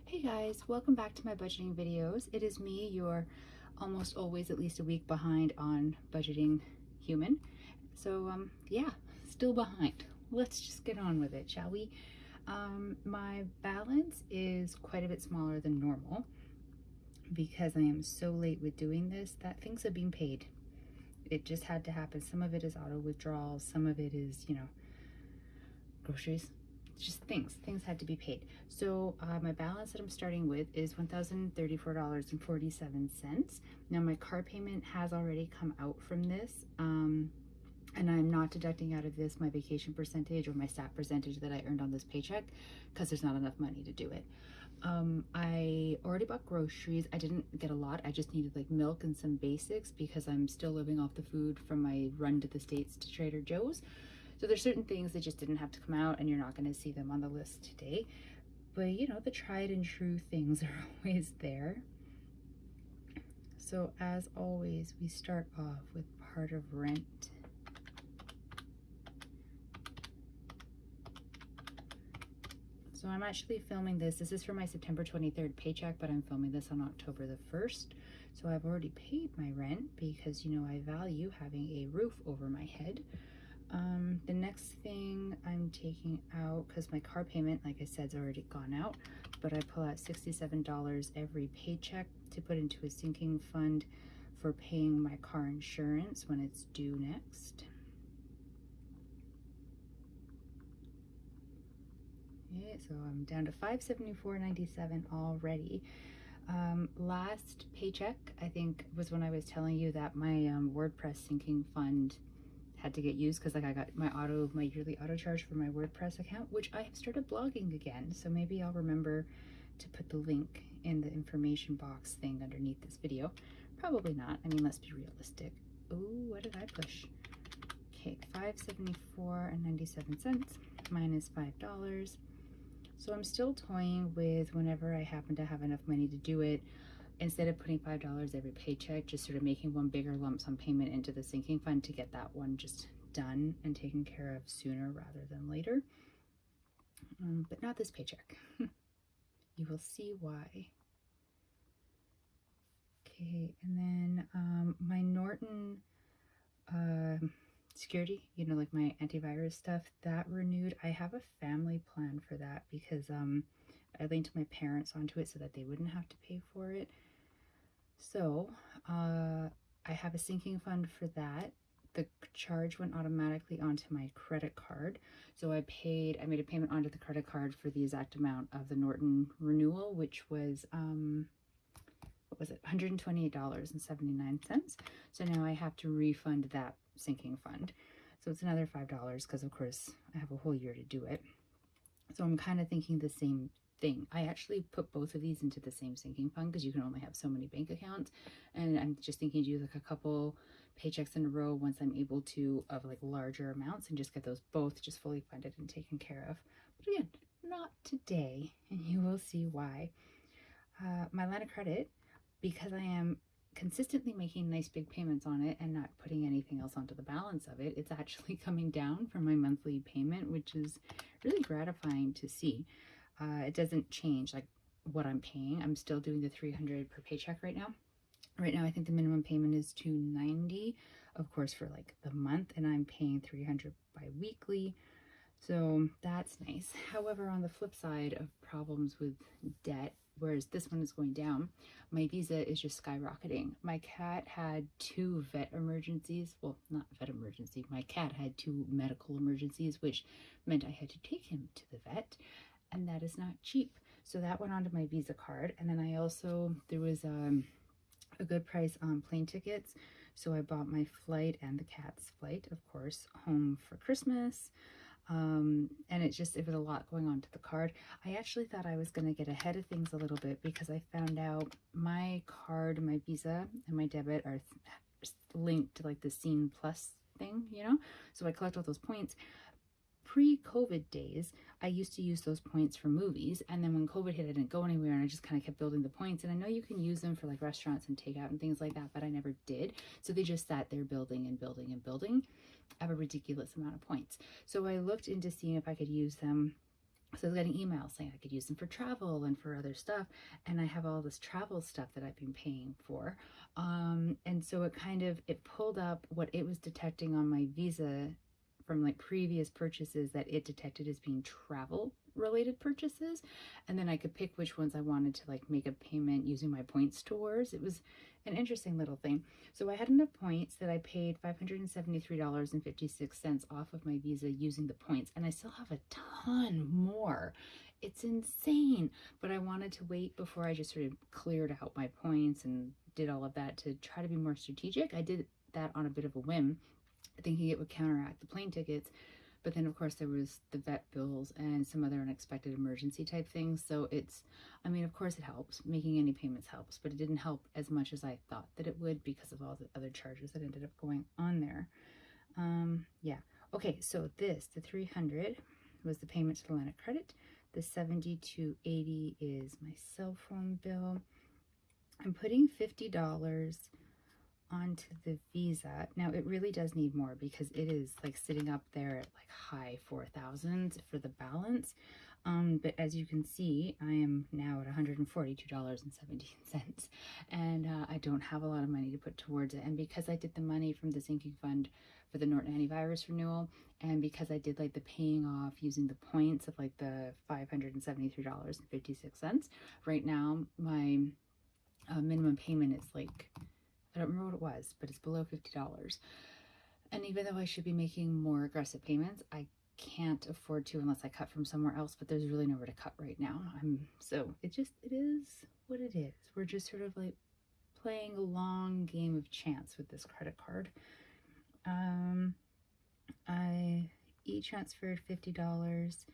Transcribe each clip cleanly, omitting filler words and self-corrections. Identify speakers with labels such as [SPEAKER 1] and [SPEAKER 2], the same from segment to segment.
[SPEAKER 1] Hey guys, welcome back to my budgeting videos. It is me, your almost always at least a week behind on budgeting human. So yeah, still behind. Let's just get on with it, shall we? My balance is quite a bit smaller than normal because I am so late with doing this that things have been paid. It just had to happen. Some of it is auto withdrawals, some of it is, groceries, just things had to be paid. So my balance that I'm starting with is $1,034.47. Now my car payment has already come out from this, and I'm not deducting out of this my vacation percentage or my SAT percentage that I earned on this paycheck because there's not enough money to do it. I already bought groceries. I didn't get a lot. I just needed like milk and some basics because I'm still living off the food from my run to the States to Trader Joe's. So there's certain things that just didn't have to come out and you're not going to see them on the list today. But the tried and true things are always there. So as always, we start off with part of rent. So I'm actually filming this. This is for my September 23rd paycheck, but I'm filming this on October the 1st. So I've already paid my rent because, I value having a roof over my head. The next thing I'm taking out, because my car payment, like I said, is already gone out, but I pull out $67 every paycheck to put into a sinking fund for paying my car insurance when it's due next. Okay, so I'm down to $574.97 already. Last paycheck, I think, was when I was telling you that my WordPress sinking fund had to get used because I got my yearly auto charge for my WordPress account, which I have started blogging again. So maybe I'll remember to put the link in the information box thing underneath this video. Probably not. I mean, let's be realistic. Ooh, what did I push? Okay, $574.97 minus $5. So I'm still toying with whenever I happen to have enough money to do it, instead of putting $5 every paycheck, just sort of making one bigger lump sum payment into the sinking fund to get that one just done and taken care of sooner rather than later. But not this paycheck. You will see why. Okay, and then my Norton security, like my antivirus stuff, that renewed. I have a family plan for that because I linked my parents onto it so that they wouldn't have to pay for it. So I have a sinking fund for that. The charge went automatically onto my credit card. So I made a payment onto the credit card for the exact amount of the Norton renewal, which was, what was it? $128.79. So now I have to refund that sinking fund. So it's another $5 because of course I have a whole year to do it. So I'm kind of thinking the same thing. I actually put both of these into the same sinking fund because you can only have so many bank accounts, and I'm just thinking to do like a couple paychecks in a row once I'm able to, of like larger amounts, and just get those both just fully funded and taken care of. But again, not today, and you will see why. My line of credit, because I am consistently making nice big payments on it and not putting anything else onto the balance of it, it's actually coming down from my monthly payment, which is really gratifying to see. It doesn't change like what I'm paying. I'm still doing the $300 per paycheck right now. Right now I think the minimum payment is $290, of course, for like the month, and I'm paying $300 bi-weekly. So that's nice. However, on the flip side of problems with debt, whereas this one is going down, my visa is just skyrocketing. My cat had 2 vet emergencies. Well, not vet emergency. My cat had 2 medical emergencies, which meant I had to take him to the vet, and that is not cheap. So that went onto my Visa card. And then there was a good price on plane tickets. So I bought my flight and the cat's flight, of course, home for Christmas. And it was a lot going on to the card. I actually thought I was going to get ahead of things a little bit because I found out my card, my Visa, and my debit are linked to like the Scene Plus thing, so I collect all those points. Pre-COVID days, I used to use those points for movies, and then when COVID hit, I didn't go anywhere, and I just kind of kept building the points. And I know you can use them for like restaurants and takeout and things like that, but I never did. So they just sat there building and building and building. I have a ridiculous amount of points. So I looked into seeing if I could use them So I was getting emails saying I could use them for travel and for other stuff. And I have all this travel stuff that I've been paying for. And so it pulled up what it was detecting on my Visa from like previous purchases that it detected as being travel related purchases. And then I could pick which ones I wanted to like make a payment using my points towards. It was an interesting little thing. So I had enough points that I paid $573.56 off of my Visa using the points, and I still have a ton more. It's insane, but I wanted to wait before I just sort of cleared out my points and did all of that to try to be more strategic. I did that on a bit of a whim, thinking it would counteract the plane tickets. But then, of course, there was the vet bills and some other unexpected emergency type things. So I mean, of course it helps. Making any payments helps, but it didn't help as much as I thought that it would because of all the other charges that ended up going on there. Yeah. Okay, so the 300 was the payment to the line of credit. The 72.80 is my cell phone bill. I'm putting $50 onto the Visa. Now it really does need more because it is like sitting up there at like high 4,000s for the balance. But as you can see, I am now at $142.17, and I don't have a lot of money to put towards it. And because I did the money from the sinking fund for the Norton antivirus renewal, and because I did like the paying off using the points of like the $573.56, right now my minimum payment is like, I don't remember what it was, but it's below $50. And even though I should be making more aggressive payments, I can't afford to unless I cut from somewhere else, but there's really nowhere to cut right now. So it is what it is. We're just sort of like playing a long game of chance with this credit card. I e-transferred $50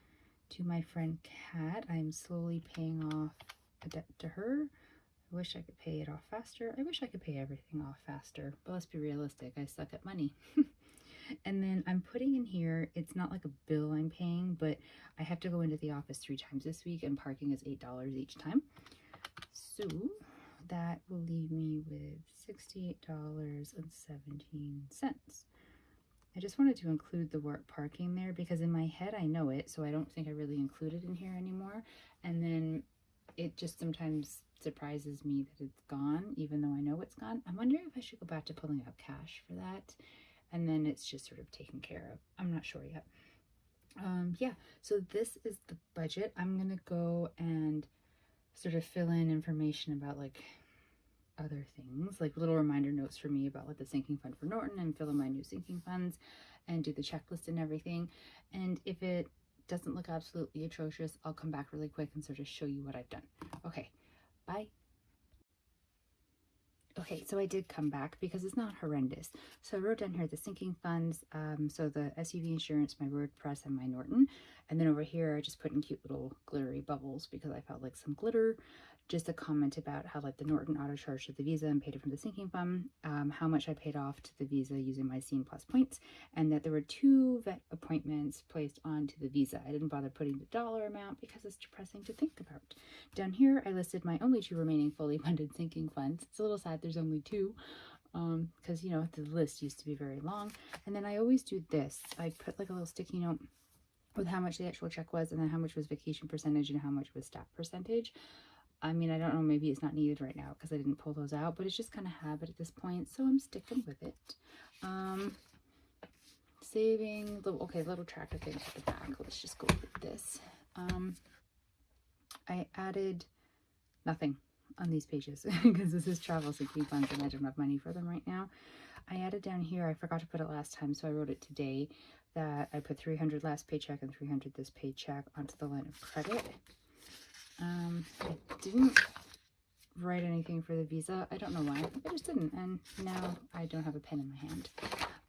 [SPEAKER 1] to my friend Kat. I'm slowly paying off a debt to her. I wish I could pay it off faster. I wish I could pay everything off faster, but let's be realistic. I suck at money. And then I'm putting in here, it's not like a bill I'm paying, but I have to go into the office 3 times this week, and parking is $8 each time. So that will leave me with $68.17. I just wanted to include the word parking there because in my head I know it, so I don't think I really include it in here anymore. And then it just sometimes surprises me that it's gone, even though I know it's gone. I'm wondering if I should go back to pulling out cash for that, and then it's just sort of taken care of. I'm not sure yet. Yeah, so this is the budget. I'm gonna go and sort of fill in information about like other things, like little reminder notes for me about like the sinking fund for Norton, and fill in my new sinking funds and do the checklist and everything. And if it doesn't look absolutely atrocious, I'll come back really quick and sort of show you what I've done. Okay, bye. Okay, so I did come back because it's not horrendous. So I wrote down here the sinking funds, so the SUV insurance, my WordPress, and my Norton. And then over here, I just put in cute little glittery bubbles because I felt like some glitter. Just a comment about how like the Norton auto charged to the Visa and paid it from the sinking fund, how much I paid off to the Visa using my Scene Plus points, and that there were 2 vet appointments placed onto the Visa. I didn't bother putting the dollar amount because it's depressing to think about. Down here, I listed my only 2 remaining fully funded sinking funds. It's a little sad there's only 2 because, you know, the list used to be very long. And then I always do this. I put like a little sticky note with how much the actual check was, and then how much was vacation percentage and how much was staff percentage. I mean, I don't know, maybe it's not needed right now because I didn't pull those out, but it's just kind of habit at this point, so I'm sticking with it. Saving, okay, little tracker things at the back. Let's just go with this. I added nothing on these pages because this is travel sinking funds and I don't have money for them right now. I added down here, I forgot to put it last time, so I wrote it today, that I put 300 last paycheck and 300 this paycheck onto the line of credit. I didn't write anything for the Visa. I don't know why. I just didn't. And now I don't have a pen in my hand.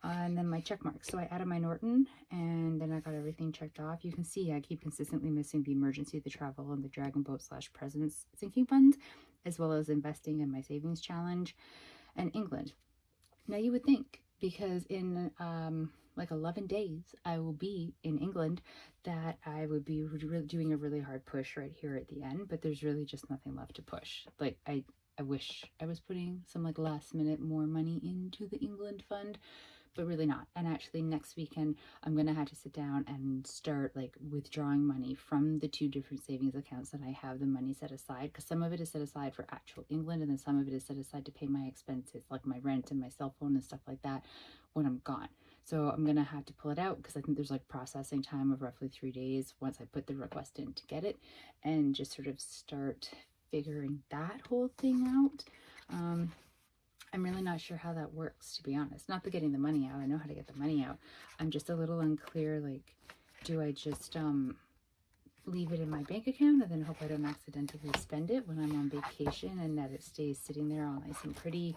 [SPEAKER 1] And then my check marks. So I added my Norton, and then I got everything checked off. You can see I keep consistently missing the emergency, the travel, and the Dragon Boat / Presence sinking funds, as well as investing in my savings challenge and England. Now you would think, because in like 11 days I will be in England, that I would be doing a really hard push right here at the end, but there's really just nothing left to push. Like I wish I was putting some like last minute more money into the England fund, but really not. And actually next weekend, I'm going to have to sit down and start like withdrawing money from the 2 different savings accounts that I have the money set aside, because some of it is set aside for actual England and then some of it is set aside to pay my expenses like my rent and my cell phone and stuff like that when I'm gone. So I'm going to have to pull it out because I think there's like processing time of roughly 3 days once I put the request in to get it, and just sort of start figuring that whole thing out. I'm really not sure how that works, to be honest. Not the getting the money out. I know how to get the money out. I'm just a little unclear, like, do I just leave it in my bank account and then hope I don't accidentally spend it when I'm on vacation, and that it stays sitting there all nice and pretty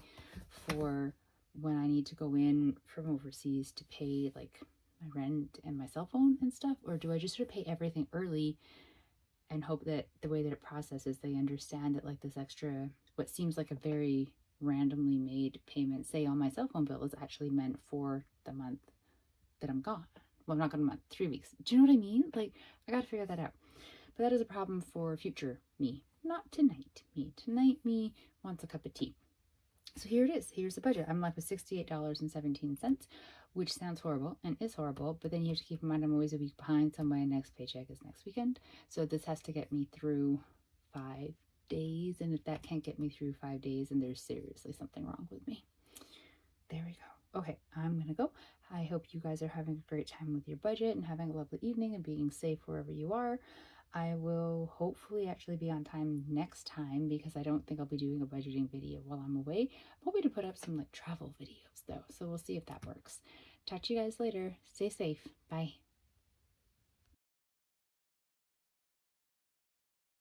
[SPEAKER 1] for when I need to go in from overseas to pay, like, my rent and my cell phone and stuff? Or do I just sort of pay everything early and hope that the way that it processes, they understand that, like, this extra, what seems like a very randomly made payment, say on my cell phone bill, is actually meant for the month that I'm gone. Well, I'm not gone a month, 3 weeks. Do you know what I mean? Like, I gotta figure that out. But that is a problem for future me, not tonight me. Tonight me wants a cup of tea. So here it is. Here's the budget. I'm left with $68.17, which sounds horrible and is horrible, but then you have to keep in mind I'm always a week behind, so my next paycheck is next weekend. So this has to get me through 5 days, and if that can't get me through 5 days, then there's seriously something wrong with me. There we go. Okay, I'm gonna go. I hope you guys are having a great time with your budget and having a lovely evening and being safe wherever you are. I will hopefully actually be on time next time, because I don't think I'll be doing a budgeting video while I'm away. I'm hoping to put up some like travel videos though, so we'll see if that works. Talk to you guys later. Stay safe. Bye.